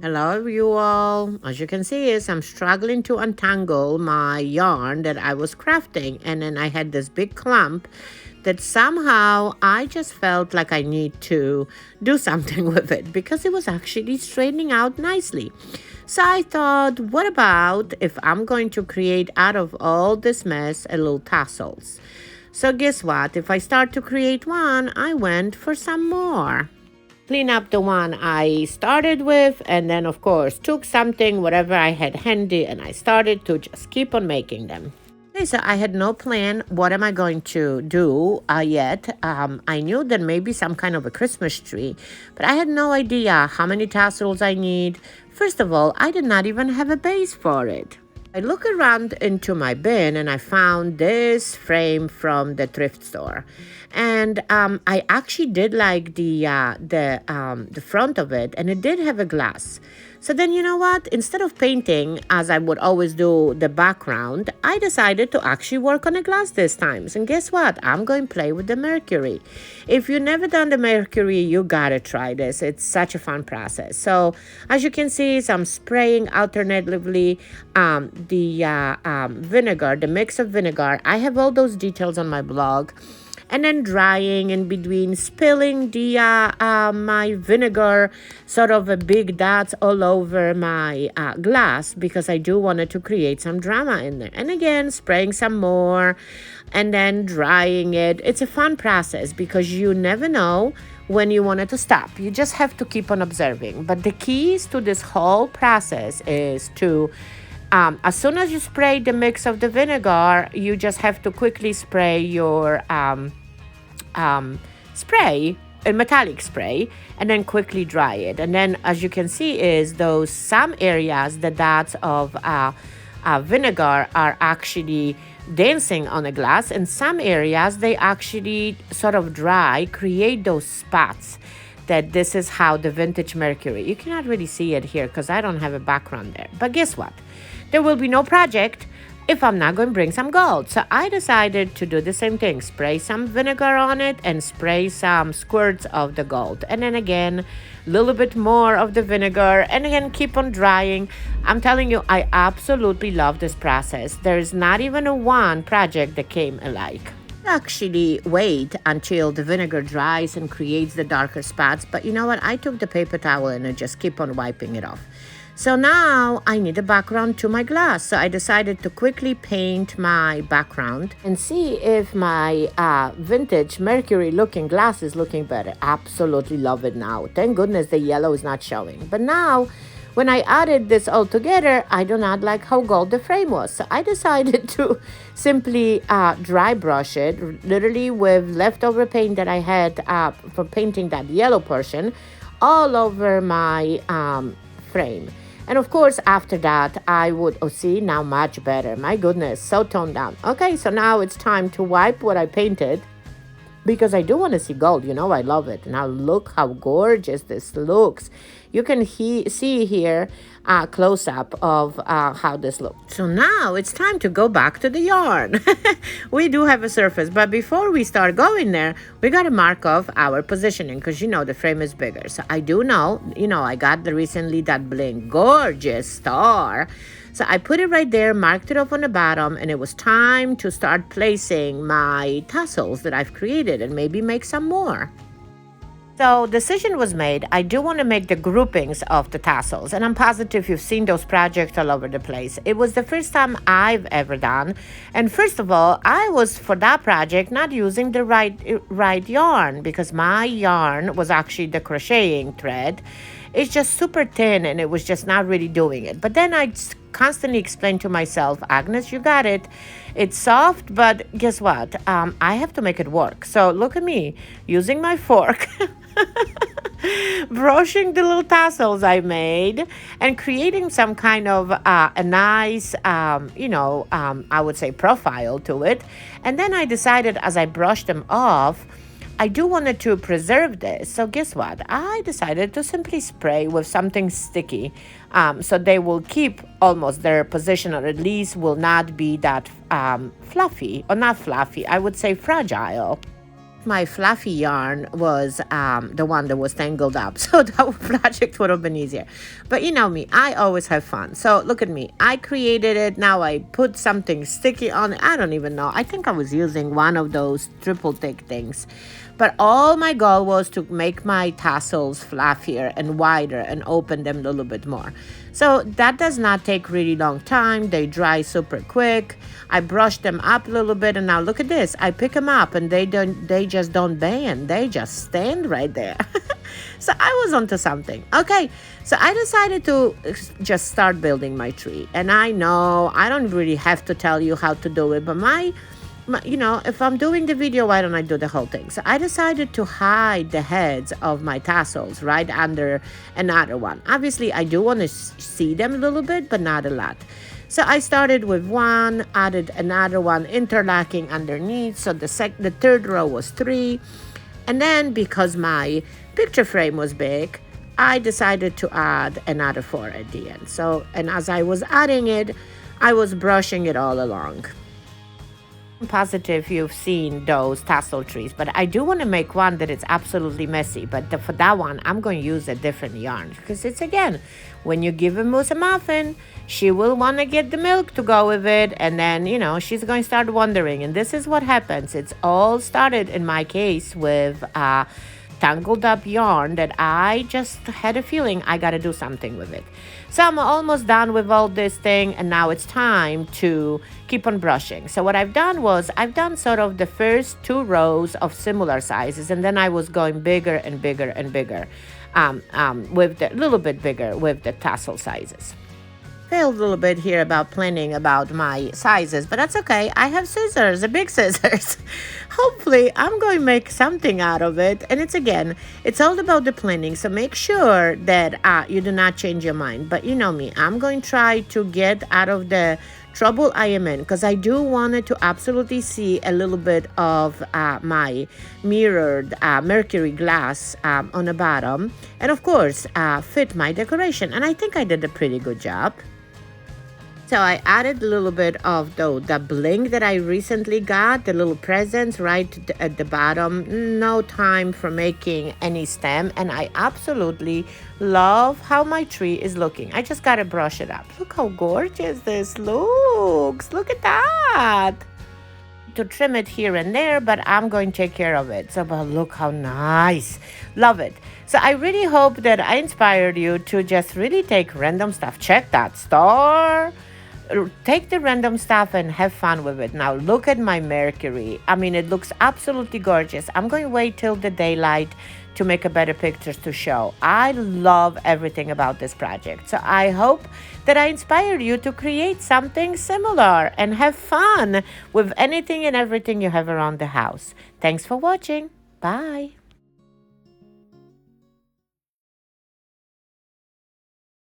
Hello, you all. As you can see, I'm struggling to untangle my yarn that I was crafting, and then I had this big clump that somehow I just felt like I need to do something with it because it was actually straightening out nicely. So I thought, what about if I'm going to create out of all this mess a little tassels? So guess what? If I start to create one, I went for some more. Clean up the one I started with, and then, of course, took something, whatever I had handy, and I started to just keep on making them. Okay, so I had no plan. What am I going to do yet? I knew that maybe some kind of a Christmas tree, but I had no idea how many tassels I need. First of all, I did not even have a base for it. I look around into my bin and I found this frame from the thrift store, and I actually did like the front of it, and it did have a glass. So then, you know what? Instead of painting, as I would always do, the background, I decided to actually work on a glass this time. And guess what? I'm going to play with the Mercury. If you've never done the Mercury, you gotta try this. It's such a fun process. So as you can see, I'm spraying alternatively the vinegar, the mix of vinegar. I have all those details on my blog, and then drying in between, spilling the my vinegar, sort of a big dots all over my glass because I do wanted to create some drama in there. And again, spraying some more, and then drying it. It's a fun process because you never know when you want it to stop. You just have to keep on observing. But the keys to this whole process is to as soon as you spray the mix of the vinegar, you just have to quickly spray your spray, a metallic spray, and then quickly dry it. And then, as you can see, is those some areas the dots of vinegar are actually dancing on the glass, and some areas they actually sort of dry, create those spots. That this is how the vintage Mercury. You cannot really see it here because I don't have a background there. But guess what? There will be no project if I'm not going to bring some gold. So I decided to do the same thing. Spray some vinegar on it and spray some squirts of the gold. And then again, a little bit more of the vinegar. And again, keep on drying. I'm telling you, I absolutely love this process. There is not even a one project that came alike. Actually wait until the vinegar dries and creates the darker spots, but you know what, I took the paper towel and I just keep on wiping it off. So now I need a background to my glass, so I decided to quickly paint my background and see if my vintage Mercury looking glass is looking better. Absolutely love it now. Thank goodness the yellow is not showing. But now when I added this all together, I do not like how gold the frame was. So I decided to simply dry brush it, literally with leftover paint that I had for painting that yellow portion, all over my frame. And of course, after that, I would, see, now much better. My goodness, so toned down. Okay, so now it's time to wipe what I painted, because I do want to see gold. You know, I love it. Now look how gorgeous this looks. You can see here a close-up of how this looks. So now it's time to go back to the yarn. We do have a surface, but before we start going there, we got to mark off our positioning because, you know, the frame is bigger. So I do know, I got recently that bling gorgeous star. So I put it right there, marked it off on the bottom, and it was time to start placing my tassels that I've created and maybe make some more. So decision was made. I do want to make the groupings of the tassels, and I'm positive you've seen those projects all over the place. It was the first time I've ever done, and first of all, I was for that project not using the right yarn because my yarn was actually the crocheting thread. It's just super thin and it was just not really doing it. But then I constantly explained to myself, Agnes, you got it. It's soft, but guess what? I have to make it work. So look at me using my fork, brushing the little tassels I made and creating some kind of a nice, I would say profile to it. And then I decided as I brushed them off, I do wanted to preserve this. So guess what? I decided to simply spray with something sticky so they will keep almost their position, or at least will not be that fluffy, or not fluffy, I would say fragile. my fluffy yarn was the one that was tangled up. So that project would have been easier. But you know me, I always have fun. So look at me. I created it. Now I put something sticky on it. I don't even know. I think I was using one of those triple thick things. But all my goal was to make my tassels fluffier and wider and open them a little bit more. So that does not take really long time. They dry super quick. I brush them up a little bit, and now look at this. I pick them up and they just don't bend. They just stand right there. So I was onto something. Okay, so I decided to just start building my tree. And I know I don't really have to tell you how to do it, but if I'm doing the video, why don't I do the whole thing? So I decided to hide the heads of my tassels right under another one. Obviously, I do want to see them a little bit, but not a lot. So I started with one, added another one interlocking underneath. So the third row was 3. And then because my picture frame was big, I decided to add another 4 at the end. So, and as I was adding it, I was brushing it all along. I'm positive you've seen those tassel trees, but I do want to make one that is absolutely messy. But for that one, I'm going to use a different yarn because it's, again, when you give a moose a muffin, she will want to get the milk to go with it, and then, she's going to start wondering. And this is what happens. It's all started, in my case, with tangled up yarn that I just had a feeling I got to do something with it. So I'm almost done with all this thing, and now it's time to keep on brushing. So what I've done was I've done sort of the first 2 rows of similar sizes, and then I was going bigger and bigger and bigger, with the little bit bigger with the tassel sizes. Failed a little bit here about planning about my sizes, but that's okay. I have scissors, the big scissors. Hopefully, I'm going to make something out of it. And it's all about the planning. So make sure that you do not change your mind. But you know me, I'm going to try to get out of the trouble I am in, because I do want to absolutely see a little bit of my mirrored Mercury glass on the bottom. And of course, fit my decoration. And I think I did a pretty good job. So I added a little bit of the bling that I recently got, the little presents right at the bottom. No time for making any stem, and I absolutely love how my tree is looking. I just gotta brush it up. Look how gorgeous this looks. Look at that. To trim it here and there, but I'm going to take care of it. So, but look how nice. Love it. So I really hope that I inspired you to just really take random stuff. Check that star. Take the random stuff and have fun with it. Now look at my Mercury. I mean, it looks absolutely gorgeous. I'm going to wait till the daylight to make a better picture to show. I love everything about this project. So I hope that I inspired you to create something similar and have fun with anything and everything you have around the house. Thanks for watching. Bye.